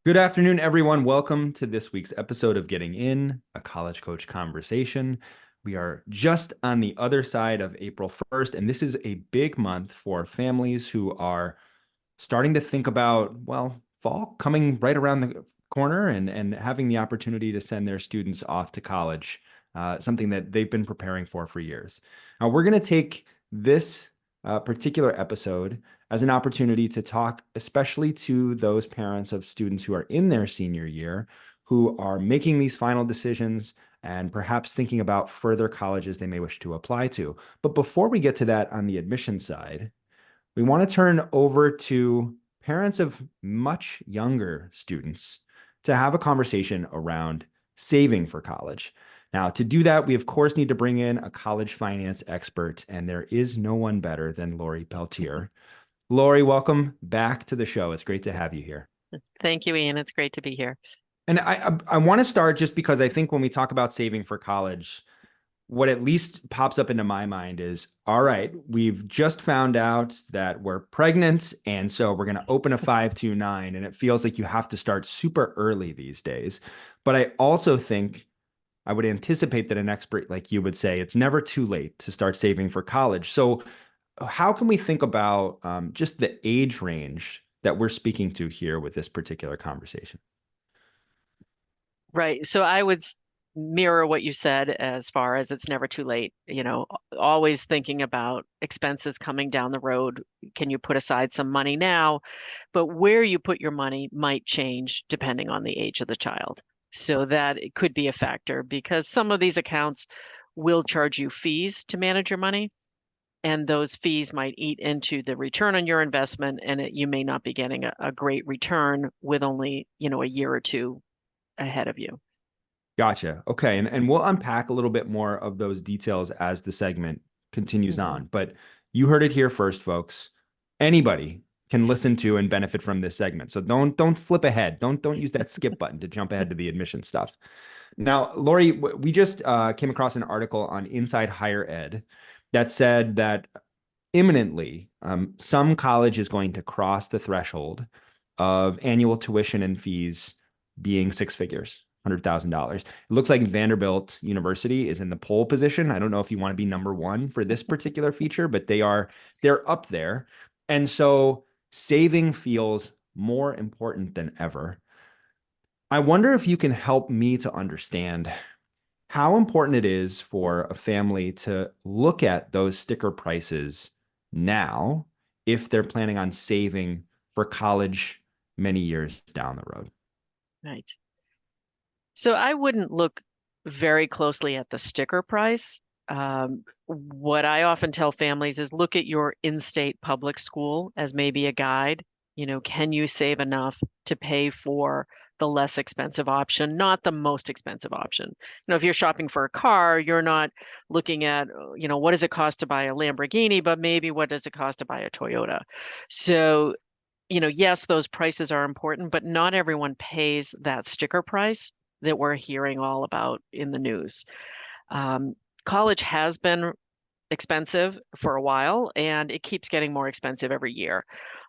Good afternoon, everyone. Welcome to this week's episode of Getting In, a college coach conversation. We are just on the other side of April 1st, and this is a big month for families who are starting to think about, well, fall coming right around the corner and having the opportunity to send their students off to college, something that they've been preparing for years. Now, we're going to take this particular episode as an opportunity to talk, especially to those parents of students who are in their senior year, who are making these final decisions and perhaps thinking about further colleges they may wish to apply to. But before we get to that on the admission side, we want to turn over to parents of much younger students to have a conversation around saving for college. Now, to do that, we of course need to bring in a college finance expert, and there is no one better than Laurie Peltier. Laurie, welcome back to the show. It's great to have you here. Thank you, Ian. It's great to be here. And I want to start just because I think when we talk about saving for college, what at least pops up into my mind is, all right, we've just found out that we're pregnant, and so we're going to open a 529, and it feels like you have to start super early these days. But I also think I would anticipate that an expert like you would say it's never too late to start saving for college. So how can we think about just the age range that we're speaking to here with this particular conversation? Right. So I would mirror what you said as far as it's never too late. Always thinking about expenses coming down the road. Can you put aside some money now? But where you put your money might change depending on the age of the child. So that it could be a factor because some of these accounts will charge you fees to manage your money. And those fees might eat into the return on your investment, and you may not be getting a great return with only, a year or two ahead of you. Gotcha. Okay. And we'll unpack a little bit more of those details as the segment continues Hmm. on. But you heard it here first, folks. Anybody can listen to and benefit from this segment. So don't flip ahead. Don't use that skip button to jump ahead to the admission stuff. Now, Laurie, we just came across an article on Inside Higher Ed that said that imminently some college is going to cross the threshold of annual tuition and fees being six figures. $100,000. It looks like Vanderbilt University is in the pole position. I don't know if you want to be number one for this particular feature, but they're up there. And so saving feels more important than ever. I wonder if you can help me to understand how important it is for a family to look at those sticker prices now if they're planning on saving for college many years down the road. Right. So I wouldn't look very closely at the sticker price. What I often tell families is look at your in-state public school as maybe a guide. Can you save enough to pay for the less expensive option, not the most expensive option? If you're shopping for a car, you're not looking at, what does it cost to buy a Lamborghini, but maybe what does it cost to buy a Toyota? So, yes, those prices are important, but not everyone pays that sticker price that we're hearing all about in the news. Um, College has been expensive for a while, and it keeps getting more expensive every year.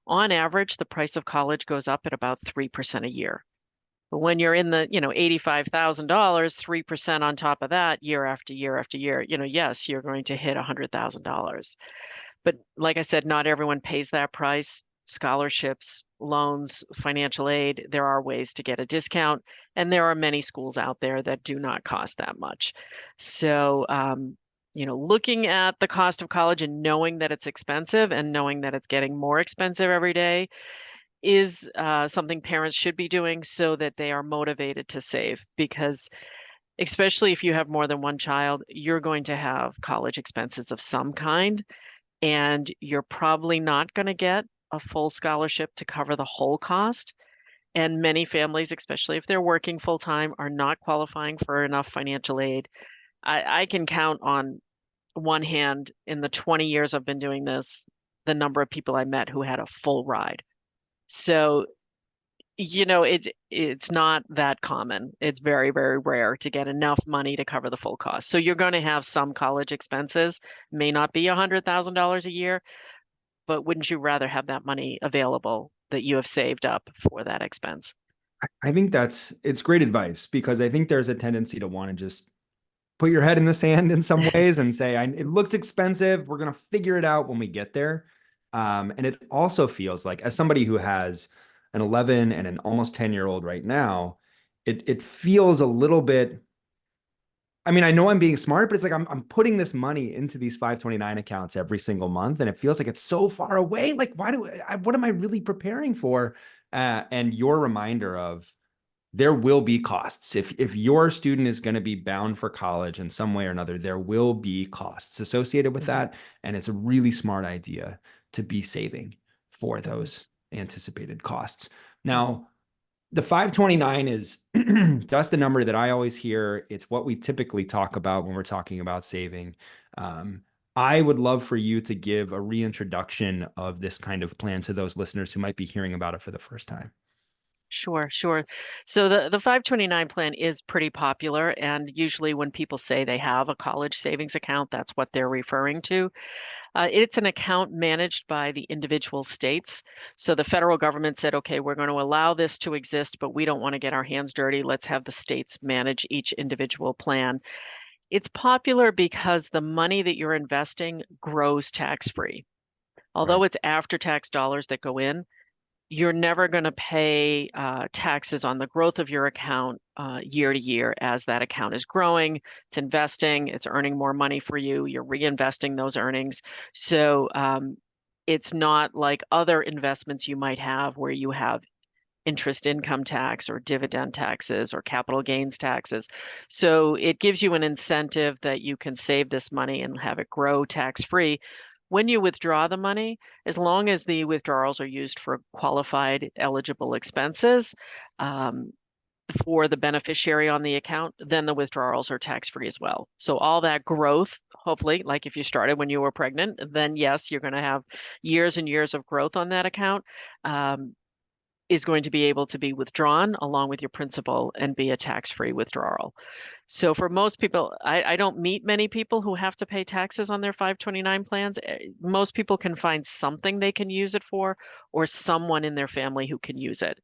On average, the price of college goes up at about 3% a year. But when you're in the, $85,000, 3% on top of that year after year after year, yes, you're going to hit $100,000. But like I said, not everyone pays that price. Scholarships, loans, financial aid, there are ways to get a discount. And there are many schools out there that do not cost that much. So, looking at the cost of college and knowing that it's expensive and knowing that it's getting more expensive every day is something parents should be doing so that they are motivated to save. Because especially if you have more than one child, you're going to have college expenses of some kind, and you're probably not going to get a full scholarship to cover the whole cost. And many families, especially if they're working full time, are not qualifying for enough financial aid. I can count on one hand in the 20 years I've been doing this, the number of people I met who had a full ride. So, it's not that common. It's very, very rare to get enough money to cover the full cost. So you're going to have some college expenses, may not be $100,000 a year, but wouldn't you rather have that money available that you have saved up for that expense? I think it's great advice because I think there's a tendency to want to just put your head in the sand in some ways and say, it looks expensive. We're going to figure it out when we get there. And it also feels like, as somebody who has an 11 and an almost 10-year-old right now, it feels a little bit. I mean, I know I'm being smart, but it's like I'm putting this money into these 529 accounts every single month, and it feels like it's so far away. Like, what am I really preparing for? And your reminder of there will be costs. If your student is going to be bound for college in some way or another, there will be costs associated with Mhm, that. And it's a really smart idea to be saving for mhm, those anticipated costs. mhm. Now, the 529 is that's the number that I always hear. It's what we typically talk about when we're talking about saving. Um, I would love for you to give a reintroduction of this kind of plan to those listeners who might be hearing about it for the first time. Sure, sure. So the 529 plan is pretty popular, and usually when people say they have a college savings account, that's what they're referring to. It's an account managed by the individual states. So the federal government said, okay, we're going to allow this to exist, but we don't want to get our hands dirty. Let's have the states manage each individual plan. It's popular because the money that you're investing grows tax-free. Although Right. it's after-tax dollars that go in, you're never going to pay taxes on the growth of your account year to year as that account is growing. It's investing, it's earning more money for you, you're reinvesting those earnings. So it's not like other investments you might have where you have interest income tax or dividend taxes or capital gains taxes. So it gives you an incentive that you can save this money and have it grow tax free. When you withdraw the money, as long as the withdrawals are used for qualified eligible expenses for the beneficiary on the account, then the withdrawals are tax free as well. So all that growth, hopefully, like if you started when you were pregnant, then yes, you're going to have years and years of growth on that account. Is going to be able to be withdrawn along with your principal and be a tax-free withdrawal. So for most people, I don't meet many people who have to pay taxes on their 529 plans. Most people can find something they can use it for or someone in their family who can use it.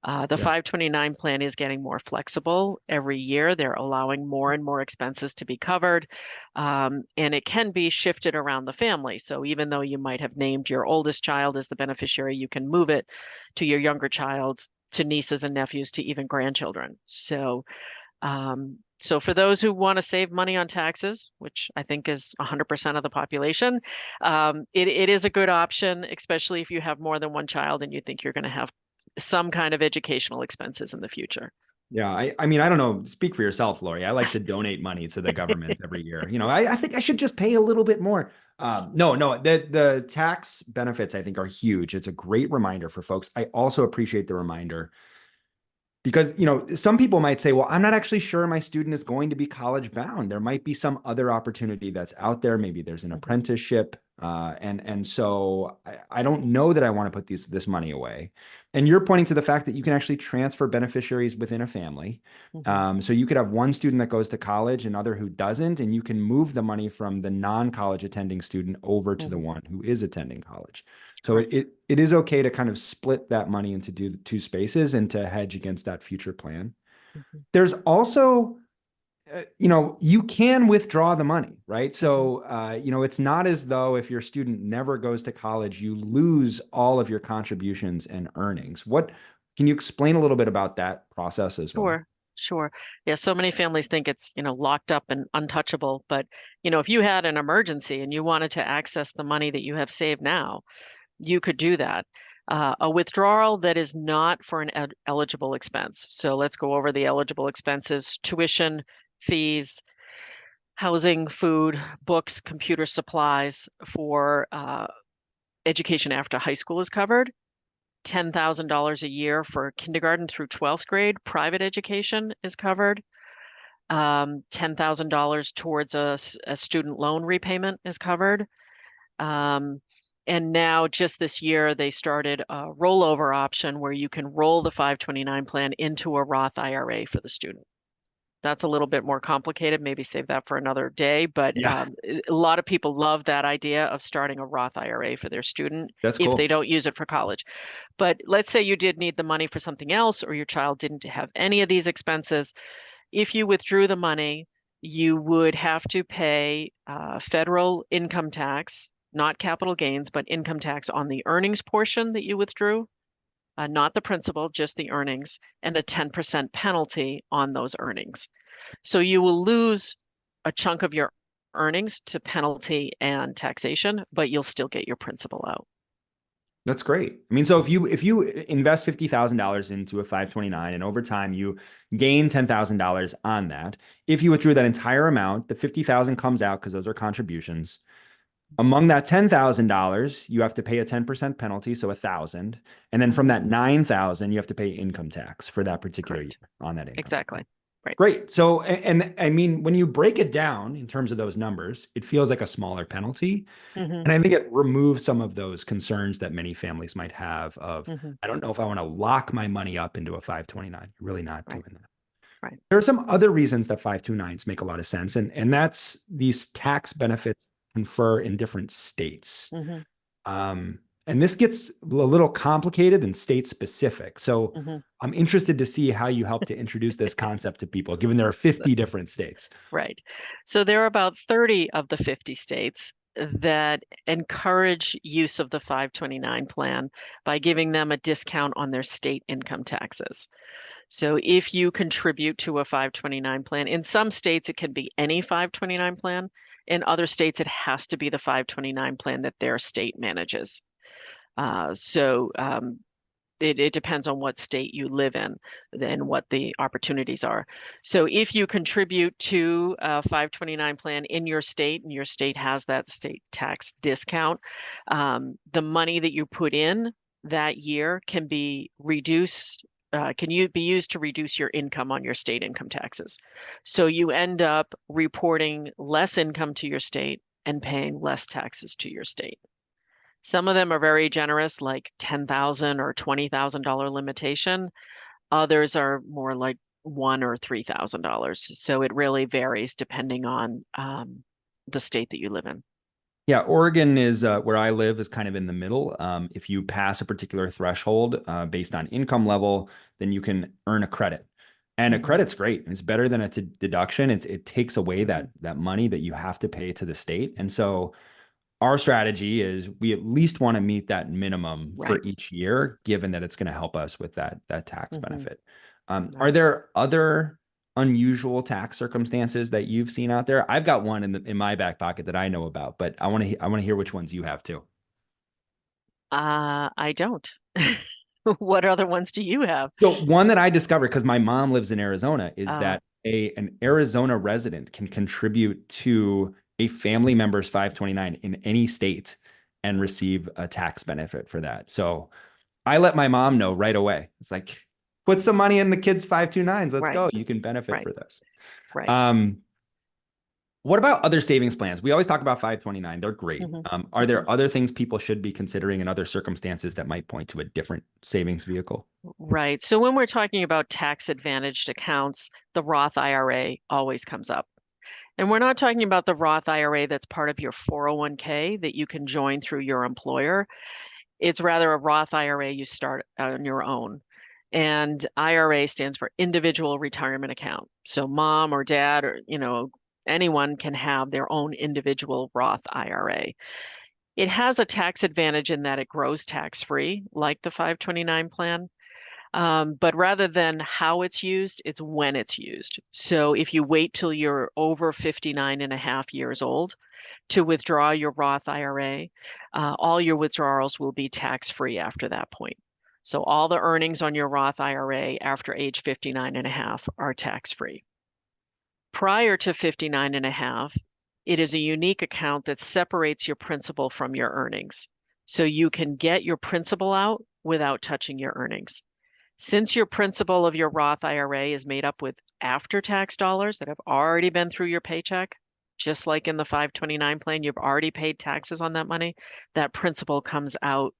The Yeah. 529 plan is getting more flexible every year. They're allowing more and more expenses to be covered, and it can be shifted around the family. So even though you might have named your oldest child as the beneficiary, you can move it to your younger child, to nieces and nephews, to even grandchildren. So for those who want to save money on taxes, which I think is 100% of the population, it is a good option, especially if you have more than one child and you think you're going to have some kind of educational expenses in the future. Yeah, I mean, I don't know. Speak for yourself, Laurie. I like to donate money to the government every year. I think I should just pay a little bit more. No, the tax benefits I think are huge. It's a great reminder for folks. I also appreciate the reminder because some people might say, well, I'm not actually sure my student is going to be college bound. There might be some other opportunity that's out there. Maybe there's an Mhm, apprenticeship, and so I don't know that I want to put this money away. And you're pointing to the fact that you can actually transfer beneficiaries within a family. mhm, So you could have one student that goes to college, another who doesn't, and you can move the money from the non-college attending student over to the mhm. one who is attending college. So it, Correct. it it is okay to kind of split that money into two spaces and to hedge against that future plan. Mhm, There's also, you can withdraw the money, right? mhm. So, it's not as though if your student never goes to college, you lose all of your contributions and earnings. What can you explain a little bit about that process as well? Sure, sure. Yeah, so many families think it's, locked up and untouchable, but, if you had an emergency and you wanted to access the money that you have saved now, you could do that. A withdrawal that is not for an eligible expense. So let's go over the eligible expenses: tuition, fees, housing, food, books, computer supplies for education after high school is covered. $10,000 a year for kindergarten through 12th grade private education is covered. $10,000 towards a student loan repayment is covered. Um, and now, just this year, they started a rollover option where you can roll the 529 plan into a Roth IRA for the student. That's a little bit more complicated. Maybe save that for another day. But Yeah, a lot of people love that idea of starting a Roth IRA for their student that's if they cool. don't use it for college. But let's say you did need the money for something else, or your child didn't have any of these expenses. If you withdrew the money, you would have to pay federal income tax, not capital gains, but income tax on the earnings portion that you withdrew, not the principal, just the earnings, and a 10% penalty on those earnings. So you will lose a chunk of your earnings to penalty and taxation, but you'll still get your principal out. That's great. I mean, so if you invest $50,000 into a 529 and over time you gain $10,000 on that, if you withdrew that entire amount, the 50,000 comes out because those are contributions. Among that $10,000, you have to pay a 10% penalty, so 1,000. And then from Mhm. that 9,000, you have to pay income tax for that particular year Correct. on that income. Exactly. Right. Great. So, and I mean, when you break it down in terms of those numbers, it feels like a smaller penalty. Hmm. And I think it removes some of those concerns that many families might have of, Hmm. I don't know if I want to lock my money up into a 529. You're really not Right. doing that. Right. There are some other reasons that 529s make a lot of sense, and that's these tax benefits confer in different states. Hmm. And this gets a little complicated and state specific. So Hmm. I'm interested to see how you help to introduce this concept to people, given there are 50 different states. Right. So there are about 30 of the 50 states that encourage use of the 529 plan by giving them a discount on their state income taxes. So if you contribute to a 529 plan, in some states it can be any 529 plan. In other states, it has to be the 529 plan that their state manages. So it depends on what state you live in and what the opportunities are. So if you contribute to a 529 plan in your state and your state has that state tax discount, the money that you put in that year can be reduced. Can you be used to reduce your income on your state income taxes? So you end up reporting less income to your state and paying less taxes to your state. Some of them are very generous, like 10,000 or $20,000 limitation. Others are more like one or $3,000. So it really varies depending on the state that you live in. Yeah, Oregon is where I live is kind of in the middle. If you pass a particular threshold based on income level, then you can earn a credit. And a Hmm. credit's great. It's better than a deduction. It takes away Hmm. that money that you have to pay to the state. And so our strategy is we at least want to meet that minimum for Right. each year, given that it's going to help us with that tax Hmm. benefit. Are Right. there other unusual tax circumstances that you've seen out there? I've got one in my back pocket that I know about, but I want to hear which ones you have too. I don't. What other ones do you have? So one that I discovered because my mom lives in Arizona is Uh, that an Arizona resident can contribute to a family member's 529 in any state and receive a tax benefit for that. So I let my mom know right away. It's like, put some money in the kids' 529s. Let's right. go. You can benefit Right. for this. Right. Um, what about other savings plans? We always talk about 529. They're great. Hmm. Are Hmm. there other things people should be considering in other circumstances that might point to a different savings vehicle? Right. So when we're talking about tax advantaged accounts, the Roth IRA always comes up. And we're not talking about the Roth IRA that's part of your 401k that you can join through your employer. It's rather a Roth IRA you start on your own. And IRA stands for individual retirement account. So mom or dad or, anyone can have their own individual Roth IRA. It has a tax advantage in that it grows tax free, like the 529 plan. But rather than how it's used, it's when it's used. So if you wait till you're over 59 and a half years old to withdraw your Roth IRA, all your withdrawals will be tax free after that point. So all the earnings on your Roth IRA after age 59 and a half are tax free. Prior to 59 and a half, it is a unique account that separates your principal from your earnings. So you can get your principal out without touching your earnings. Since your principal of your Roth IRA is made up with after-tax dollars that have already been through your paycheck, just like in the 529 plan, you've already paid taxes on that money, that principal comes out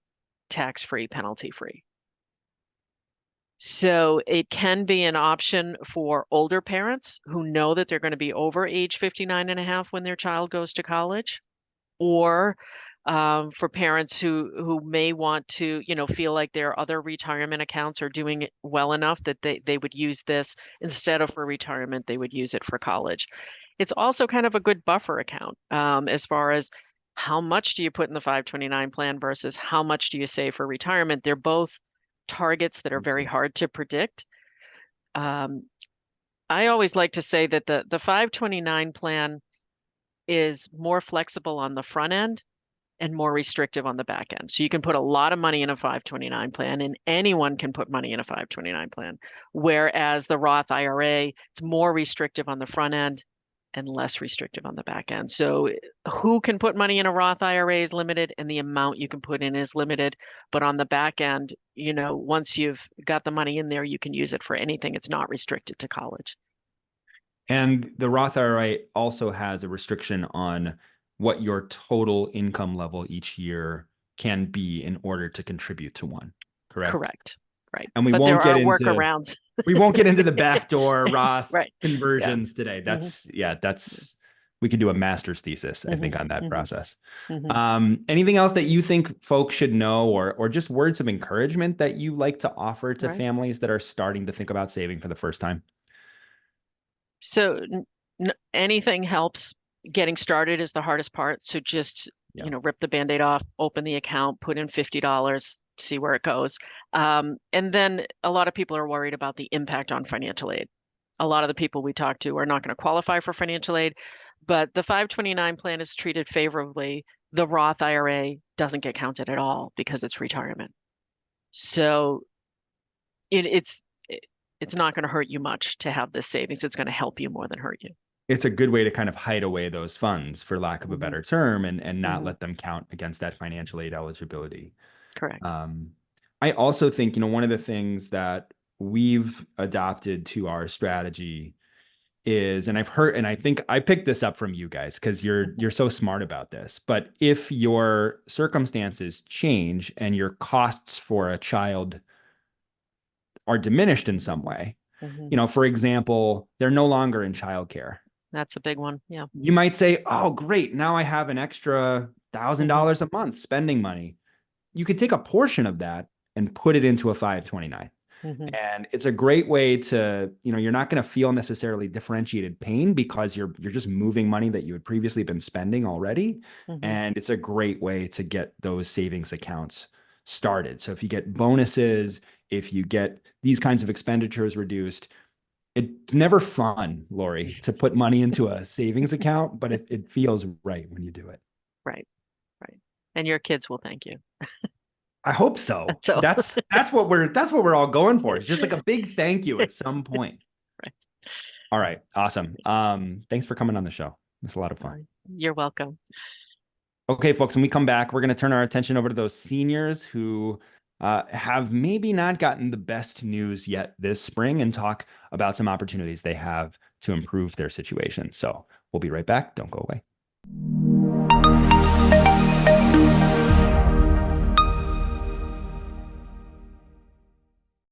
tax-free, penalty-free. So it can be an option for older parents who know that they're going to be over age 59 and a half when their child goes to college, or for parents who may want to, feel like their other retirement accounts are doing it well enough that they would use this instead of for retirement, they would use it for college. It's also kind of a good buffer account as far as how much do you put in the 529 plan versus how much do you save for retirement. They're both targets that are very hard to predict. Um, I always like to say that the 529 plan is more flexible on the front end and more restrictive on the back end. So you can put a lot of money in a 529 plan, and anyone can put money in a 529 plan. Whereas the Roth IRA, it's more restrictive on the front end and less restrictive on the back end. So who can put money in a Roth IRA is limited, and the amount you can put in is limited. But on the back end, once you've got the money in there, you can use it for anything. It's not restricted to college. And the Roth IRA also has a restriction on what your total income level each year can be in order to contribute to one, correct? Correct. Right. And But there are workarounds. we won't get into the backdoor Roth Right. Yeah. conversions today. hmm That's we could do a master's thesis, I hmm think, on that hmm process. hmm Anything else that you think folks should know, or just words of encouragement that you like to offer to Right. families that are starting to think about saving for the first time? So anything helps. Getting started is the hardest part. So just, Yeah. rip the Band-Aid off, open the account, put in $50, see where it goes. And then a lot of people are worried about the impact on financial aid. A lot of the people we talk to are not going to qualify for financial aid, but the 529 plan is treated favorably. The Roth IRA doesn't get counted at all because it's retirement. So it, it's it's not going to hurt you much to have this savings. It's going to help you more than hurt you. It's a good way to kind of hide away those funds, for lack of a hmm better term, and not hmm let them count against that financial aid eligibility. Correct. Um, I also think, one of the things that we've adopted to our strategy is, and I've heard, and I think I picked this up from you guys because you're hmm so smart about this, but if your circumstances change and your costs for a child are diminished in some way, hmm for example, they're no longer in childcare. That's a big one. Yeah. You might say, oh, great, now I have an extra thousand hmm dollars a month spending money. You could take a portion of that and put it into a 529. hmm And it's a great way to, you're not going to feel necessarily differentiated pain because you're just moving money that you had previously been spending already. hmm And it's a great way to get those savings accounts started. So if you get bonuses, if you get these kinds of expenditures reduced, it's never fun, Laurie, to put money into a savings account, but it feels right when you do it. Right. Right. And your kids will thank you. I hope so. So, That's what we're all going for. It's just like a big thank you at some point. right. All right, awesome. Thanks for coming on the show. It's a lot of All fun. right. You're welcome. Okay, folks, when we come back, we're going to turn our attention over to those seniors who have maybe not gotten the best news yet this spring and talk about some opportunities they have to improve their situation. So we'll be right back. Don't go away.